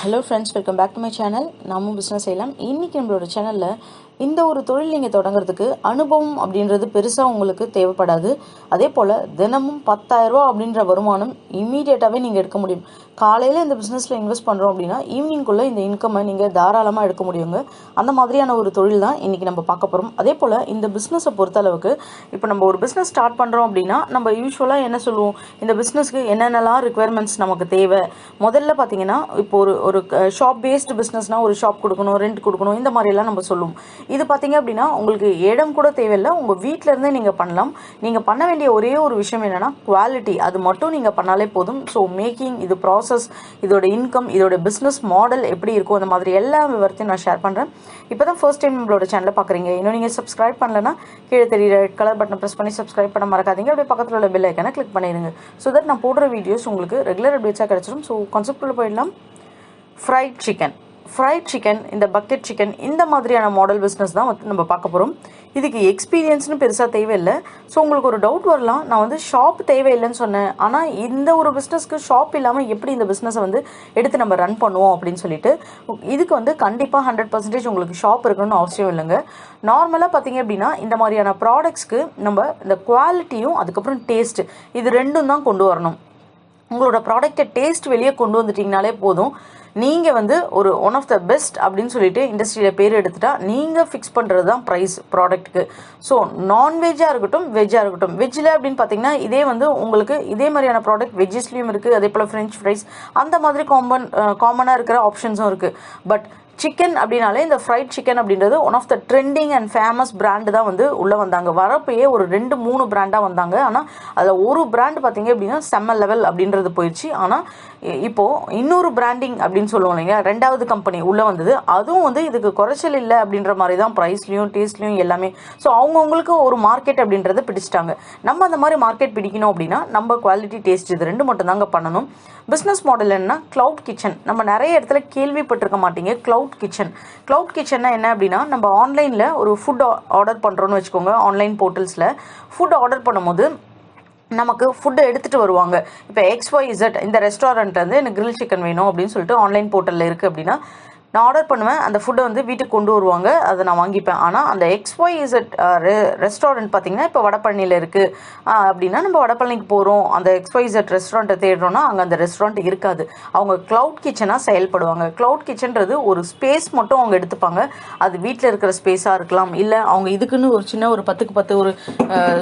Hello friends, welcome back to my channel. namumbusinessseiyalaam. இன்னைக்கு நம்மளோட சேனல்ல இந்த ஒரு தொழில் நீங்க தொடங்கிறதுக்கு அனுபவம் அப்படின்றது பெருசா உங்களுக்கு தேவைப்படாது. அதே போல தினமும் 10,000 ரூபாய் அப்படின்ற வருமானம் இமிடியேட்டாவே நீங்க எடுக்க முடியும். காலையில இந்த பிசினஸ்ல இன்வெஸ்ட் பண்றோம் அப்படின்னா ஈவினிங்குள்ள இந்த இன்கம் நீங்க தாராளமா எடுக்க முடியுங்க. அந்த மாதிரியான ஒரு தொழில் தான் இன்னைக்கு நம்ம பார்க்க போறோம். அதே போல இந்த பிசினஸை பொறுத்த அளவுக்கு இப்போ நம்ம ஒரு பிசினஸ் ஸ்டார்ட் பண்றோம் அப்படின்னா நம்ம யூஸ்வலா என்ன சொல்லுவோம், இந்த பிசினஸ்க்கு என்னென்னலாம் ரிக்வயர்மெண்ட்ஸ் நமக்கு தேவை. முதல்ல பாத்தீங்கன்னா இப்போ ஒரு ஷாப் பேஸ்டு பிசினஸ்னா ஒரு ஷாப் கொடுக்கணும், ரெண்ட் கொடுக்கணும், இந்த மாதிரி எல்லாம் நம்ம சொல்லுவோம். இது பார்த்தீங்க அப்படின்னா உங்களுக்கு இடம் கூட தேவையில்லை, உங்கள் வீட்டில இருந்தே நீங்கள் பண்ணலாம். நீங்கள் பண்ண வேண்டிய ஒரே ஒரு விஷயம் என்னன்னா குவாலிட்டி, அது மட்டும் நீங்கள் பண்ணாலே போதும். ஸோ மேக்கிங், இது ப்ராசஸ், இதோட இன்கம், இதோட பிஸ்னஸ் மாடல் எப்படி இருக்கும், அந்த மாதிரி எல்லா விவரத்தையும் நான் ஷேர் பண்ணுறேன். இப்போ தான் ஃபர்ஸ்ட் டைம் நம்மளோட சேனலை பார்க்குறீங்க, இன்னும் நீங்கள் சப்ஸ்கிரைப் பண்ணலன்னா கீழே தெரியுற ரெட் கலர் பட்டனை ப்ரெஸ் பண்ணி சப்ஸ்கிரைப் பண்ண மறக்காதீங்க. அப்படியே பக்கத்தில் உள்ள பெல் ஐக்கானை கிளிக் பண்ணிடுங்க. ஸோ தட் நான் போடுற வீடியோஸ் உங்களுக்கு ரெகுலர் அப்டேட்ஸாக கிடச்சிடும். ஸோ கான்செப்டுள்ள போயிடலாம். ஃப்ரைட் சிக்கன், இந்த பக்கெட் சிக்கன், இந்த மாதிரியான மாடல் பிஸ்னஸ் தான் வந்து நம்ம பார்க்க போகிறோம். இதுக்கு எக்ஸ்பீரியன்ஸ்னு பெருசாக தேவையில்லை. ஸோ உங்களுக்கு ஒரு டவுட் வரலாம், நான் வந்து ஷாப் தேவையில்லைன்னு சொன்னேன், ஆனால் இந்த ஒரு பிஸ்னஸ்க்கு ஷாப் இல்லாமல் எப்படி இந்த பிஸ்னஸை வந்து எடுத்து நம்ம ரன் பண்ணுவோம் அப்படின்னு சொல்லிட்டு. இதுக்கு வந்து கண்டிப்பாக 100% உங்களுக்கு ஷாப் இருக்கணும்னு அவசியம் இல்லைங்க. நார்மலாக பார்த்தீங்க அப்படின்னா இந்த மாதிரியான ப்ராடக்ட்ஸ்க்கு நம்ம இந்த குவாலிட்டியும் அதுக்கப்புறம் டேஸ்ட், இது ரெண்டும் தான் கொண்டு வரணும். உங்களோட ப்ராடக்டை டேஸ்ட் வெளியே கொண்டு வந்துட்டிங்கனாலே போதும். நீங்கள் வந்து ஒரு ஒன் ஆஃப் த பெஸ்ட் அப்படின்னு சொல்லிட்டு இண்டஸ்ட்ரியில் பேர் எடுத்துட்டா நீங்கள் ஃபிக்ஸ் பண்ணுறது தான் ப்ரைஸ் ப்ராடக்ட்டுக்கு. ஸோ நான்வெஜ்ஜாக இருக்கட்டும், வெஜ்ஜாக இருக்கட்டும். வெஜ்ஜில் அப்படின்னு பார்த்தீங்கன்னா இதே வந்து உங்களுக்கு இதே மாதிரியான ப்ராடக்ட் வெஜ்ஜஸ்லேயும் இருக்குது. அதே போல் ஃப்ரெஞ்ச் ஃப்ரைஸ், அந்த மாதிரி காமனாக இருக்கிற ஆப்ஷன்ஸும் இருக்குது. பட் சிக்கன் அப்படின்னாலே இந்த ஃப்ரைட் சிக்கன் அப்படின்றது one of the trending and famous brand தான் வந்து உள்ளே வந்தாங்க. வரப்போயே ஒரு 2-3 பிராண்டாக வந்தாங்க. ஆனால் அதில் ஒரு பிராண்டு பார்த்தீங்க அப்படின்னா செம்ம லெவல் அப்படின்றது போயிடுச்சு. ஆனால் இப்போது இன்னொரு பிராண்டிங் அப்படின்னு சொல்லுவோம் இல்லைங்க, 2வது கம்பெனி உள்ளே வந்தது. அதுவும் வந்து இதுக்கு குறைச்சல் இல்லை அப்படின்ற மாதிரி தான் ப்ரைஸ்லையும் டேஸ்ட்லையும் எல்லாமே. ஸோ அவங்கவுங்களுக்கு ஒரு மார்க்கெட் அப்படின்றத பிடிச்சிட்டாங்க. நம்ம அந்த மாதிரி மார்க்கெட் பிடிக்கணும் அப்படின்னா நம்ம குவாலிட்டி, டேஸ்ட், இது ரெண்டு மட்டும் தாங்க பண்ணணும். பிஸ்னஸ் மாடல் என்ன, கிளவுட் கிச்சன். நம்ம நிறைய இடத்துல கேள்விப்பட்டிருக்க மாட்டீங்க. கிளவுட் கிச்சன்னா என்ன அப்படின்னா, நம்ம ஆன்லைனில் ஒரு ஃபுட் ஆர்டர் பண்ணுறோன்னு வச்சுக்கோங்க. ஆன்லைன் போர்ட்டல்ஸில் ஃபுட் ஆர்டர் பண்ணும்போது நமக்கு ஃபுட்டை எடுத்துகிட்டு வருவாங்க. இப்போ XYZ இந்த ரெஸ்டாரண்ட்லேருந்து எனக்கு கிரில் சிக்கன் வேணும் அப்படின்னு சொல்லிட்டு ஆன்லைன் போர்ட்டலில் இருக்குது அப்படின்னா நான் ஆர்டர் பண்ணுவேன். அந்த ஃபுட்டை வந்து வீட்டுக்கு கொண்டு வருவாங்க, அதை நான் வாங்கிப்பேன். ஆனால் அந்த XYZ ரெஸ்டாரண்ட் பார்த்திங்கன்னா இப்போ வடபழனியில் இருக்குது அப்படின்னா நம்ம வடபழனிக்கு போகிறோம், அந்த XYZ ரெஸ்டாரண்ட்டை தேடுறோன்னா அங்கே அந்த ரெஸ்டாரண்ட் இருக்காது. அவங்க க்ளவுட் கிச்சனாக செயல்படுவாங்க. க்ளவுட் கிச்சன்றது ஒரு ஸ்பேஸ் மட்டும் அவங்க எடுத்துப்பாங்க. அது வீட்டில் இருக்கிற ஸ்பேஸாக இருக்கலாம், இல்லை அவங்க இதுக்குன்னு ஒரு சின்ன ஒரு 10க்கு 10 ஒரு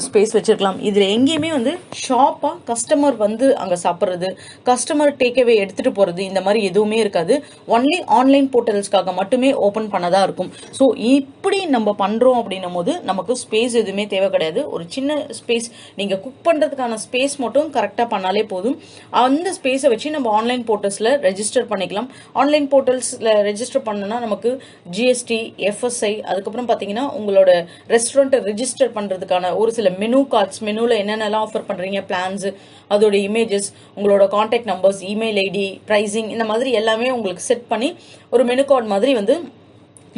ஸ்பேஸ் வச்சுருக்கலாம். இதில் எங்கேயுமே வந்து ஷாப்பாக கஸ்டமர் வந்து அங்கே சாப்பிட்றது, கஸ்டமர் டேக்அவே எடுத்துகிட்டு போகிறது, இந்த மாதிரி எதுவுமே இருக்காது. ஒன்லி ஆன்லைன் போர்ட்டல்ஸ்க்காக மட்டுமே ஓப்பன் பண்ணதா இருக்கும். ஸோ இப்படி நம்ம பண்றோம் அப்படின்னும் போது நமக்கு ஸ்பேஸ் எதுவுமே தேவை கிடையாது. ஒரு சின்ன ஸ்பேஸ், நீங்க குக் பண்றதுக்கான ஸ்பேஸ் மட்டும் கரெக்டா பண்ணாலே போதும். அந்த ஸ்பேஸை வச்சு நம்ம ஆன்லைன் போர்ட்டல்ஸ்ல ரெஜிஸ்டர் பண்ணிக்கலாம். ஆன்லைன் போர்ட்டல்ஸ்ல ரெஜிஸ்டர் பண்ணனா நமக்கு GST, FSSAI, அதுக்கப்புறம் பாத்தீங்கன்னா உங்களோட ரெஸ்டாரண்ட் ரெஜிஸ்டர் பண்றதுக்கான ஒரு சில மெனு கார்ட்ஸ், மெனுல என்னென்னலாம் ஆஃபர் பண்றீங்க, பிளான்ஸ், அதோட இமேஜஸ், உங்களோட contact numbers, email ID, pricing, இந்த மாதிரி எல்லாமே உங்களுக்கு செட் பண்ணி ஒரு மெனு கார்டு மாதிரி வந்து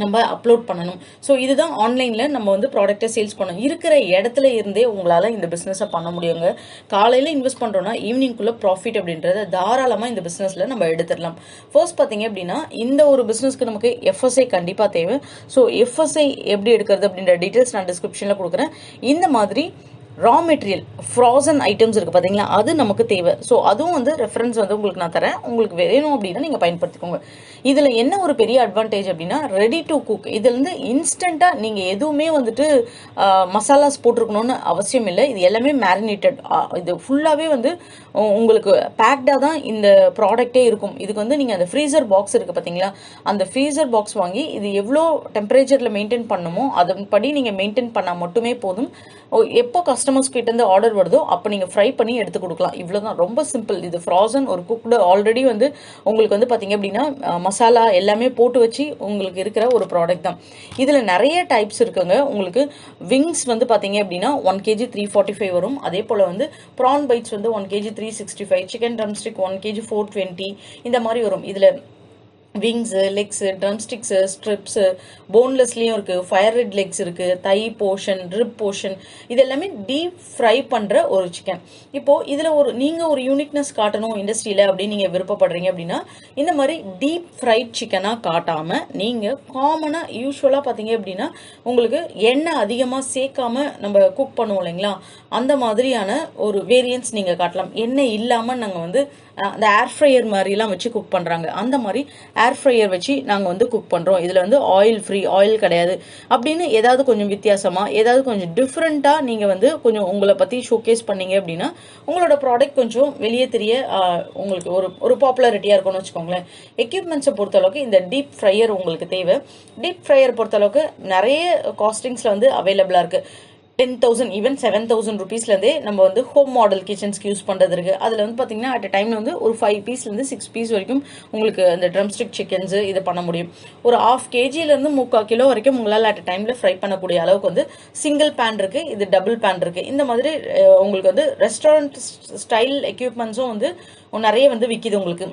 நம்ம அப்லோட் பண்ணணும். ஸோ இதுதான் ஆன்லைனில் நம்ம வந்து ப்ராடக்டை சேல்ஸ் பண்ணணும். இருக்கிற இடத்துல இருந்தே உங்களால் இந்த பிஸ்னஸை பண்ண முடியுங்க. காலையில் இன்வெஸ்ட் பண்ணுறோன்னா ஈவினிங்குள்ளே ப்ராஃபிட் அப்படின்றத தாராளமாக இந்த பிஸ்னஸில் நம்ம எடுத்துடலாம். ஃபர்ஸ்ட் பார்த்தீங்க அப்படின்னா இந்த ஒரு பிஸ்னஸ்க்கு நமக்கு FSSAI கண்டிப்பாக தேவை. ஸோ FSSAI எப்படி எடுக்கிறது அப்படின்ற டீட்டெயில்ஸ் நான் டிஸ்கிரிப்ஷனில் கொடுக்குறேன். இந்த மாதிரி ரா மெட்டீரியல், ஃப்ரோசன் ஐட்டம்ஸ் இருக்குது பார்த்தீங்களா, அது நமக்கு தேவை. ஸோ அதுவும் வந்து ரெஃபரன்ஸ் வந்து உங்களுக்கு நான் தரேன். உங்களுக்கு வேணும் அப்படின்னா நீங்கள் பயன்படுத்திக்கோங்க. இதில் என்ன ஒரு பெரிய அட்வான்டேஜ் அப்படின்னா ரெடி டு குக். இதில் வந்து இன்ஸ்டண்ட்டாக நீங்கள் எதுவுமே வந்துட்டு மசாலாஸ் போட்டிருக்கணும்னு அவசியம் இல்லை. இது எல்லாமே மேரினேட்டட். இது ஃபுல்லாகவே வந்து உங்களுக்கு பேக்டாக தான் இந்த ப்ராடக்டே இருக்கும். இதுக்கு வந்து நீங்கள் அந்த ஃப்ரீசர் பாக்ஸ் இருக்குது பார்த்தீங்களா, அந்த ஃப்ரீசர் பாக்ஸ் வாங்கி இது எவ்வளோ டெம்பரேச்சரில் மெயின்டைன் பண்ணணுமோ அதன்படி நீங்கள் மெயின்டைன் பண்ணால் மட்டுமே போதும். எப்போ கஸ்டமர்ஸ் கிட்ட இருந்து ஆர்டர் வருதோ அப்போ நீங்கள் ஃப்ரை பண்ணி எடுத்து கொடுக்கலாம். இவ்வளோதான், ரொம்ப சிம்பிள். இது ஃப்ரோசன், ஒரு குக்டு ஆல்ரெடி வந்து உங்களுக்கு வந்து பார்த்தீங்க அப்படின்னா மசாலா எல்லாமே போட்டு வச்சு உங்களுக்கு இருக்கிற ஒரு ப்ராடக்ட் தான். இதில் நிறைய டைப்ஸ் இருக்குங்க. உங்களுக்கு விங்ஸ் வந்து பார்த்தீங்க அப்படின்னா 1 kg 345 வரும். அதே போல் வந்து ப்ரான் பைட்ஸ் வந்து 1 kg 365, சிக்கன் ட்ரம்ஸ்டிக் 1 kg 420, இந்த மாதிரி வரும். இதில் விங்ஸ், லெக்ஸ், ட்ரம்ஸ்டிக்ஸ், ஸ்ட்ரிப்ஸ், போன்லெஸ்லயும் இருக்கு, ஃபயர் ரெட் லெக்ஸ் இருக்கு, தை போர்ஷன், ரிப் போர்ஷன், இது எல்லாமே டீப் ஃப்ரை பண்ற ஒரு சிக்கன். இப்போ இதுல நீங்க ஒரு யூனிக்னஸ் காட்டணும் இண்டஸ்ட்ரியில அப்படின்னு நீங்க விருப்பப்படுறீங்க அப்படின்னா இந்த மாதிரி டீப் ஃப்ரைட் சிக்கனா காட்டாம நீங்க காமனா யூஸ்வலா பாத்தீங்க அப்படின்னா உங்களுக்கு எண்ணெய் அதிகமா சேர்க்காம நம்ம குக் பண்ணுவோம் இல்லைங்களா, அந்த மாதிரியான ஒரு வேரியன்ஸ் நீங்க காட்டலாம். எண்ணெய் இல்லாம நாங்க வந்து அந்த ஏர் ஃப்ரையர் மாதிரிலாம் வச்சு குக் பண்ணுறாங்க, அந்த மாதிரி ஏர் ஃப்ரையர் வச்சு நாங்கள் வந்து குக் பண்ணுறோம். இதில் வந்து ஆயில் ஃப்ரீ, ஆயில் கிடையாது அப்படின்னு ஏதாவது கொஞ்சம் வித்தியாசமாக, ஏதாவது கொஞ்சம் டிஃப்ரெண்ட்டாக நீங்கள் வந்து கொஞ்சம் உங்களை பற்றி ஷோகேஸ் பண்ணீங்க அப்படின்னா உங்களோட ப்ராடக்ட் கொஞ்சம் வெளியே தெரிய உங்களுக்கு ஒரு பாப்புலாரிட்டியாக இருக்கும்னு வச்சுக்கோங்களேன். எக்யூப்மெண்ட்ஸை பொறுத்தளவுக்கு இந்த டீப் ஃப்ரையர் உங்களுக்கு தேவை. டீப் ஃப்ரையர் பொறுத்தளவுக்கு நிறைய காஸ்டிங்ஸில் வந்து அவைலபிளாக இருக்குது. 10,000 ஈவன் 7,000 ருபீஸ்லேருந்தே நம்ம வந்து ஹோம் மாடல் கிச்சன்ஸ்க்கு யூஸ் பண்ணுறது இருக்குது. அதில் வந்து பார்த்தீங்கன்னா அட் டைமில் வந்து ஒரு 5 பீஸ்லேருந்து 6 பீஸ் வரைக்கும் உங்களுக்கு அந்த ட்ரம்ஸ்டிக் சிக்கன்ஸு இது பண்ண முடியும். ஒரு 1/2 kgலேருந்து 3/4 கிலோ வரைக்கும் உங்களால் அட் டைமில் ஃப்ரை பண்ணக்கூடிய அளவுக்கு வந்து சிங்கிள் பேன் இருக்குது, இது டபுள் பேன் இருக்குது. இந்த மாதிரி உங்களுக்கு வந்து ரெஸ்டாரண்ட் ஸ்டைல் எக்யூப்மெண்ட்ஸும் வந்து நிறைய வந்து விற்கிது உங்களுக்கு.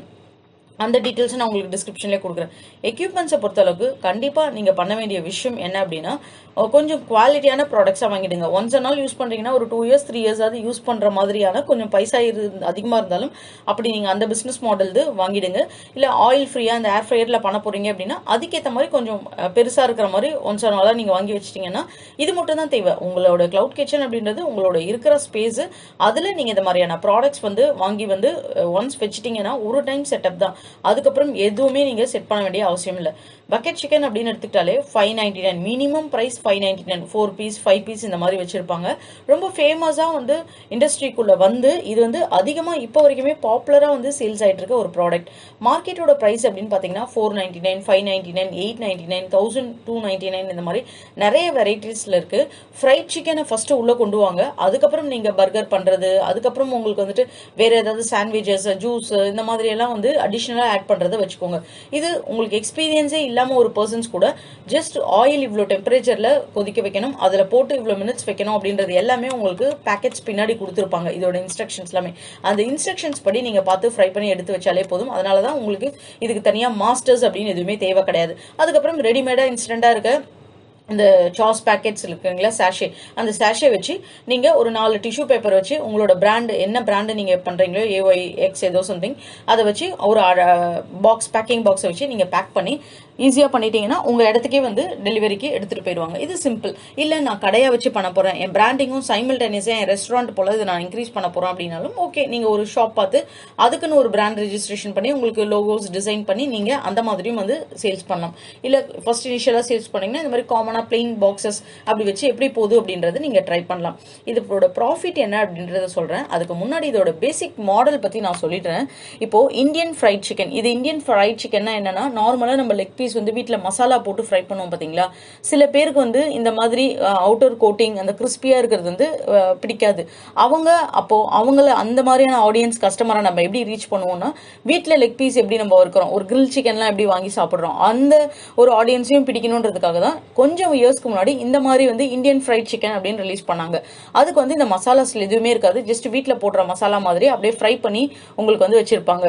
அந்த டீட்டெயில்ஸ் நான் உங்களுக்கு டிஸ்கிரிப்ஷன்லேயே கொடுக்குறேன். எக்யூப்மெண்ட்ஸை பொறுத்தளவுக்கு கண்டிப்பாக நீங்கள் பண்ண வேண்டிய விஷயம் என்ன அப்படின்னா கொஞ்சம் குவாலிட்டியான ப்ராடக்ட்ஸாக வாங்கிடுங்க. ஒன்ஸ் நாள் யூஸ் பண்ணுறீங்கன்னா ஒரு 2 years 3 years ஆகுது யூஸ் பண்ணுற மாதிரியான கொஞ்சம் பைசா அதிகமாக இருந்தாலும் அப்படி நீங்கள் அந்த பிஸ்னஸ் மாடல் வாங்கிடுங்க. இல்லை ஆயில் ஃப்ரீயாக அந்த ஏர் ஃப்ரையரில் பண்ண போகிறீங்க அப்படின்னா அதுக்கேற்ற மாதிரி கொஞ்சம் பெருசாக இருக்கிற மாதிரி ஒன்ஸ் நாளாக நீங்கள் வாங்கி வச்சிட்டிங்கன்னா இது மட்டும் தான் தேவை. உங்களோட கிளவுட் கிச்சன் அப்படின்றது உங்களோட இருக்கிற ஸ்பேஸு, அதில் நீங்கள் இந்த மாதிரியான ப்ராடக்ட்ஸ் வந்து வாங்கி வந்து ஒன்ஸ் வச்சிட்டிங்கன்னா ஒரு டைம் செட்டப் தான். அதுக்கப்புறம் எதுவுமே நீங்க செட் பண்ண வேண்டிய அவசியம் இல்லை. பக்கெட் சிக்கன் அப்படின்னு எடுத்துக்கிட்டாலே 599 மினிமம் பிரைஸ் 599, 4 பீஸ் 5 பீஸ் இந்த மாதிரி வச்சிருப்பாங்க. ரொம்ப ஃபேமஸா வந்து இண்டஸ்ட்ரிக்குள்ள வந்து இது வந்து அதிகமா இப்போ வரைக்குமே பாப்புலரா வந்து சேல்ஸ் ஆயிட்டு இருக்க ஒரு ப்ராடக்ட். மார்க்கெட்டோட பிரைஸ் அப்படின்னு பாத்தீங்கன்னா 499, 599, 899, 1299 இந்த மாதிரி நிறைய வெரைட்டிஸ்ல இருக்கு. ஃப்ரைட் சிக்கனை ஃபர்ஸ்ட் உள்ள கொண்டு வாங்க, அதுக்கப்புறம் நீங்க பர்கர் பண்றது, அதுக்கப்புறம் உங்களுக்கு வந்துட்டு வேற ஏதாவது சாண்ட்விச்சஸ், ஜூஸ் இந்த மாதிரி எல்லாம் வந்து அடிஷனலா ஆட் பண்றதை வச்சுக்கோங்க. இது உங்களுக்கு எக்ஸ்பீரியன்ஸே இல்லாம ஒரு பர்சன்ஸ் கூட ஜஸ்ட் ஆயில் இவ்வளோ டெம்பரேச்சர்ல கொதிக்க வைக்கணும், அதுல போட்டு இவ்வளோ மினிட்ஸ் வைக்கணும் அப்படின்றது எல்லாமே உங்களுக்கு பேக்கெட்ஸ் பின்னாடி கொடுத்துருப்பாங்க. இதோட இன்ஸ்ட்ரக்ஷன்ஸ் எல்லாமே அந்த இன்ஸ்ட்ரக்ஷன்ஸ் படி நீங்க பார்த்து ஃப்ரை பண்ணி எடுத்து வச்சாலே போதும். அதனாலதான் உங்களுக்கு இதுக்கு தனியா மாஸ்டர்ஸ் அப்படின்னு எதுவுமே தேவை கிடையாது. அதுக்கப்புறம் ரெடிமேடா இன்ஸ்டன்டா இருக்க இந்த சாஸ் பேக்கெட்ஸ் இருக்குங்களா, சாஷே, அந்த சாஷே வச்சு நீங்க ஒரு 4 டிஷ்யூ பேப்பர் வச்சு உங்களோட பிராண்ட் என்ன பிராண்டு நீங்க பண்றீங்களோ AYX ஏதோ சம்திங் அதை வச்சு ஒரு பாக்ஸ் பேக்கிங் பாக்ஸை வச்சு நீங்க பேக் பண்ணி ஈஸியா பண்ணிட்டீங்கன்னா உங்க இடத்துக்கே வந்து டெலிவரிக்கு எடுத்துட்டு போயிடுவாங்க. இது சிம்பிள். இல்ல நான் கடையா வச்சு பண்ண போறேன், என் பிராண்டிங்கும் சைமல்டேனியஸா என் ரெஸ்டாரண்ட் போல இதை நான் இன்க்ரீஸ் பண்ண போறேன் அப்படின்னாலும் ஓகே, நீங்க ஒரு ஷாப் பார்த்து அதுக்குன்னு ஒரு பிராண்ட் ரெஜிஸ்ட்ரேஷன் பண்ணி உங்களுக்கு லோகோஸ் டிசைன் பண்ணி நீங்க அந்த மாதிரியும் வந்து சேல்ஸ் பண்ணலாம். இல்ல ஃபர்ஸ்ட் இனிஷியலா சேல்ஸ் பண்ணீங்கன்னா இந்த மாதிரி காமனா பிளெயின் பாக்ஸஸ் அப்படி வச்சு எப்படி போகுது அப்படின்றது நீங்க ட்ரை பண்ணலாம். இதோட ப்ராஃபிட் என்ன அப்படின்றத சொல்றேன். அதுக்கு முன்னாடி இதோட பேசிக் மாடல் பத்தி நான் சொல்லிடுறேன். இப்போ இந்தியன் ஃப்ரைட் சிக்கன், இது இந்தியன் ஃப்ரைட் சிக்கன்னா என்னன்னா நார்மலா நம்ம லெக் பீஸ் வந்து வீட்டுல மசாலா போட்டு ஃப்ரை பண்ணுவோம் பாத்தீங்களா. சில பேருக்கு வந்து இந்த மாதிரி அவுட்டர் கோட்டிங் அந்த கிறிஸ்பியா இருக்கிறது வந்து பிடிக்காது. அவங்கள அந்த மாதிரியான ஆடியன்ஸ் கஸ்டமரா நம்ம எப்படி ரீச் பண்ணுவோம்னா வீட்டுல லெக் பீஸ் எப்படி நம்ம இருக்கிறோம், ஒரு கிரில் சிக்கன்லாம் எப்படி வாங்கி சாப்பிடுறோம், அந்த ஒரு ஆடியன்ஸையும் பிடிக்கணுன்றதுக்காக தான் கொஞ்சம் இயர்ஸ்க்கு முன்னாடி இந்த மாதிரி வந்து இந்தியன் ஃப்ரைட் சிக்கன் அப்படின்னு ரிலீஸ் பண்ணாங்க. அதுக்கு வந்து இந்த மசாலாஸ் எதுவுமே இருக்காது, ஜஸ்ட் வீட்டுல போடுற மசாலா மாதிரி அப்படியே ஃப்ரை பண்ணி உங்களுக்கு வந்து வச்சிருப்பாங்க.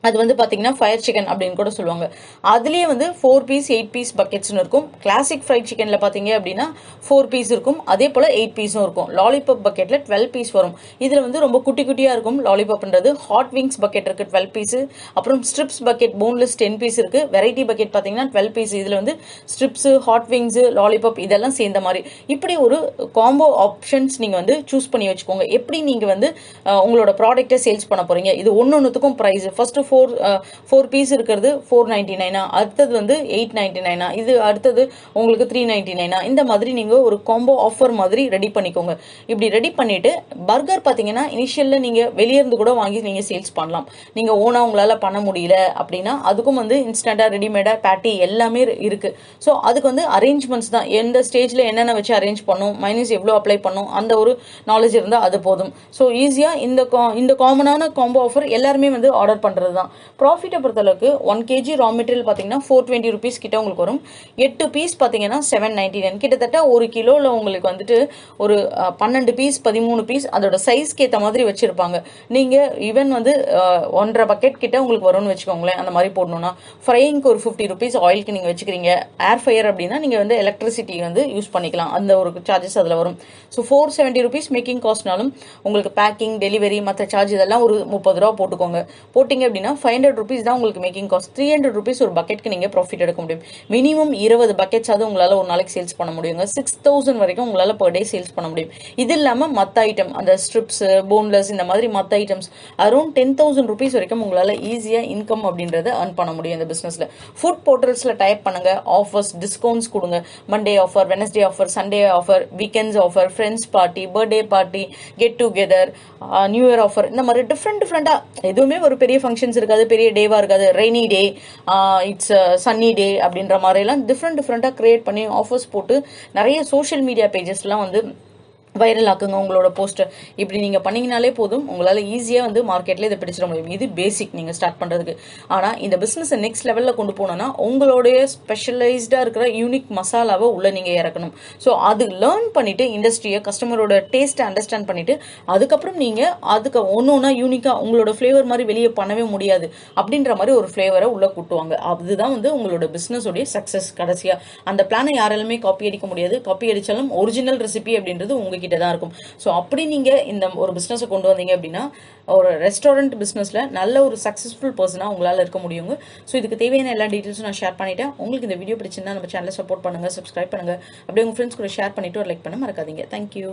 அது வந்து பாத்தீங்கன்னா ஃபயர் சிக்கன் அப்படின்னு கூட சொல்லுவாங்க. அதுலயே வந்து 4 பீஸ் 8 பீஸ் பக்கெட்ஸ்னு இருக்கும். கிளாசிக் ஃப்ரைட் சிக்கன்ல பாத்தீங்க அப்படின்னா 4 பீஸ் இருக்கும், அதே போல 8 பீஸும் இருக்கும். லாலிபாப் பக்கெட்ல 12 பீஸ் வரும். இதுல வந்து ரொம்ப குட்டி குட்டியா இருக்கும் லாலிபாப்ன்றது. ஹாட் விங்ஸ் பக்கெட் இருக்கு 12 பீஸ், அப்புறம் ஸ்ட்ரிப்ஸ் பக்கெட் போன்லெஸ் 10 பீஸ் இருக்கு. வெரைட்டி பக்கெட் பாத்தீங்கன்னா 12 பீஸ். இதுல வந்து ஸ்ட்ரிப்ஸ், ஹாட் விங்ஸ், லாலிபாப் இதெல்லாம் சேர்ந்த மாதிரி இப்படி ஒரு காம்போ ஆப்ஷன்ஸ் நீங்க வந்து சூஸ் பண்ணி வச்சுக்கோங்க. எப்படி நீங்க வந்து உங்களோட ப்ராடக்ட்டை சேல்ஸ் பண்ண போறீங்க. இது ஒன்னொன்னுத்துக்கும் பிரைஸ் ஃபர்ஸ்ட் 4 பீஸ் இருக்கிறது 499, அடுத்தது வந்து 899, இது அடுத்தது உங்களுக்கு 399. இந்த மாதிரி நீங்க ஒரு காம்போ ஆஃபர் மாதிரி ரெடி பண்ணிக்கோங்க. இப்படி ரெடி பண்ணிட்டு பர்கர் பாத்தீங்கன்னா இனிஷியல்ல நீங்க வெளியே இருந்து கூட வாங்கி நீங்க சேல்ஸ் பண்ணலாம். நீங்க ஓனா உங்களால பண்ண முடியல அப்படின்னா அதுக்கும் வந்து இன்ஸ்டன்டா ரெடிமேடா பேட்டி எல்லாமே இருக்கு. ஸோ அதுக்கு வந்து அரேஞ்ச்மெண்ட்ஸ் தான், எந்த ஸ்டேஜ்ல என்னென்ன வச்சு அரேஞ்ச் பண்ணும், மைனஸ் எவ்வளோ அப்ளை பண்ணும், அந்த ஒரு நாலேஜ் இருந்தால் அது போதும். ஸோ ஈஸியா இந்த காமனான காம்போ ஆஃபர் எல்லாருமே வந்து ஆர்டர் பண்றது தான். அவ்வளோதான். ப்ராஃபிட்டை பொறுத்தளவுக்கு 1 kg ரா மெட்டீரியல் பார்த்தீங்கன்னா 420 rupees கிட்ட உங்களுக்கு வரும். 8 பீஸ் பார்த்தீங்கன்னா 799. கிட்டத்தட்ட ஒரு கிலோவில் உங்களுக்கு வந்துட்டு ஒரு 12 பீஸ் 13 பீஸ் அதோட சைஸ்க்கு ஏற்ற மாதிரி வச்சிருப்பாங்க. நீங்கள் ஈவன் வந்து 1.5 பக்கெட் கிட்ட உங்களுக்கு வரும்னு வச்சுக்கோங்களேன். அந்த மாதிரி போடணும்னா ஃப்ரைங்க்கு ஒரு 50 rupees ஆயிலுக்கு நீங்கள் வச்சுக்கிறீங்க. ஏர் ஃபயர் அப்படின்னா நீங்கள் வந்து எலக்ட்ரிசிட்டி வந்து யூஸ் பண்ணிக்கலாம். அந்த ஒரு சார்ஜஸ் அதில் வரும். ஸோ 470 rupees மேக்கிங் காஸ்ட்னாலும் உங்களுக்கு பேக்கிங் டெலிவரி மற்ற சார்ஜ் இதெல்லாம் ஒரு 30 ரூபா போட்டுக்கோங்க. போட்டிங்க அப்படின்னா 500 rupees தான் உங்களுக்கு மேக்கிங் காஸ்ட். 300 rupees ஒரு பக்கெட்க்கு நீங்கள் ப்ராஃபிட் எடுக்க முடியும். மினிமம் 20 பக்கெட்ஸ் அது உங்களால் ஒரு நாளைக்கு சேல்ஸ் பண்ண முடியுங்க. 6000 வரைக்கும் உங்களால் per day சேல்ஸ் பண்ண முடியும். இது இல்லாமல் மற்ற ஐட்டம் அந்த ஸ்ட்ரிப்ஸ் போன்லெஸ் இந்த மாதிரி மற்ற ஐட்டம்ஸ் அரௌண்ட் 10,000 rupees வரைக்கும் உங்களால் ஈஸியாக இன்கம் அப்படின்றத earn பண்ண முடியும் இந்த பிஸ்னஸில். ஃபுட் போர்ட்டல்ஸில் டைப் பண்ணுங்க, ஆஃபர்ஸ் டிஸ்கவுண்ட்ஸ் கொடுங்க. Monday offer, Wednesday offer, Sunday offer, weekends offer, friends party, birthday party, get together, new year offer, இந்த மாதிரி டிஃப்ரெண்டாக எதுவுமே ஒரு பெரிய ஃபங்க்ஷன்ஸ் இருக்காது, பெரிய டேவாக இருக்காது. ரெய்னி டே, இட்ஸ் சன்னி டே அப்படின்ற மாதிரிலாம் டிஃப்ரெண்டாக கிரியேட் பண்ணி ஆஃபர்ஸ் போட்டு நிறைய சோஷியல் மீடியா பேஜஸ்லாம் வந்து வைரல் ஆக்குங்க உங்களோட போஸ்டர். இப்படி நீங்கள் பண்ணிங்கனாலே போதும், உங்களால் ஈஸியாக வந்து மார்க்கெட்டில் இதை பிடிச்சிட முடியும். இது பேசிக் நீங்கள் ஸ்டார்ட் பண்ணுறதுக்கு. ஆனால் இந்த பிஸ்னஸை நெக்ஸ்ட் லெவலில் கொண்டு போனோன்னா உங்களுடைய ஸ்பெஷலைஸ்டாக இருக்கிற யூனிக் மசாலாவை உள்ளே நீங்கள் இறக்கணும். ஸோ அது லேர்ன் பண்ணிவிட்டு இண்டஸ்ட்ரியை கஸ்டமரோட டேஸ்ட்டை அண்டர்ஸ்டாண்ட் பண்ணிவிட்டு அதுக்கப்புறம் நீங்கள் அதுக்கு ஒன்றா யூனிக்காக உங்களோட ஃப்ளேவர் மாதிரி வெளியே பண்ணவே முடியாது அப்படின்ற மாதிரி ஒரு ஃப்ளேவரை உள்ளே கூட்டுவாங்க. அதுதான் வந்து உங்களோட பிஸ்னஸோடைய சக்ஸஸ். கடைசியாக அந்த பிளானை யாராலுமே காப்பி அடிக்க முடியாது. காப்பி அடித்தாலும் ஒரிஜினல் ரெசிபி அப்படின்றது உங்ககிட்ட தான் இருக்கும். ஸோ அப்படி நீங்கள் இந்த ஒரு பிஸ்னஸை கொண்டு வந்தீங்க அப்படின்னா ஒரு ரெஸ்டாரண்ட் பிஸ்னஸில் நல்ல ஒரு சக்ஸஸ்ஃபுல் பர்சனாக உங்களால் இருக்க முடியுங்க. ஸோ இதுக்கு தேவையான எல்லா டீட்டெயில்ஸும் நான் ஷேர் பண்ணிட்டேன். உங்களுக்கு இந்த வீடியோ பிடிச்சிருந்தா நம்ம சேனலை சப்போர்ட் பண்ணுங்கள், சப்ஸ்கிரைப் பண்ணுங்கள். அப்படியே உங்கள் ஃப்ரெண்ட்ஸ் கூட ஷேர் பண்ணிவிட்டு ஒரு லைக் பண்ண மறக்காதீங்க. தேங்க்யூ.